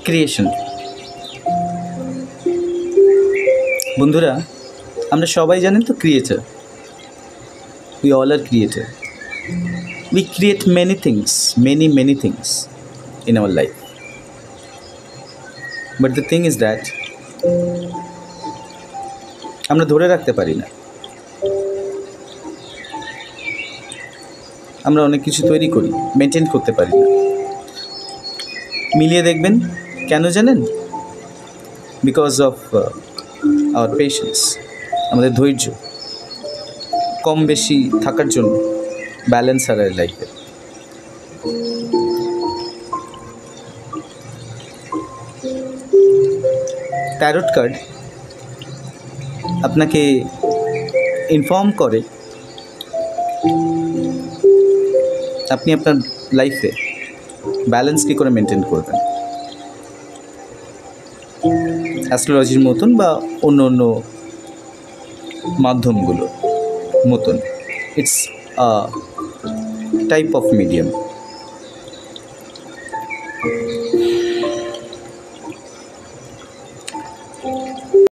Creation. বন্ধুরা, আমরা সবাই জানেন তো creator. We all are creator. We create many things, many things in our life. But the thing is that আমরা ধরে রাখতে পারি না। আমরা অনেক কিছু তৈরি করি, মেনটেন করতে পারি না। মিলিয়ে দেখবেন কেন জানেন? বিকজ অফ আওয়ার পেশেন্স, আমাদের ধৈর্য কম বেশি থাকার জন্য ব্যালেন্স হারায় লাইফে। ট্যারোট কার্ড আপনাকে ইনফর্ম করে আপনি আপনার লাইফে ব্যালেন্স কী করে মেনটেন করবেন। অ্যাস্ট্রোলজির মতন বা অন্য অন্য মাধ্যমগুলো মতন, ইটস টাইপ অফ মিডিয়াম।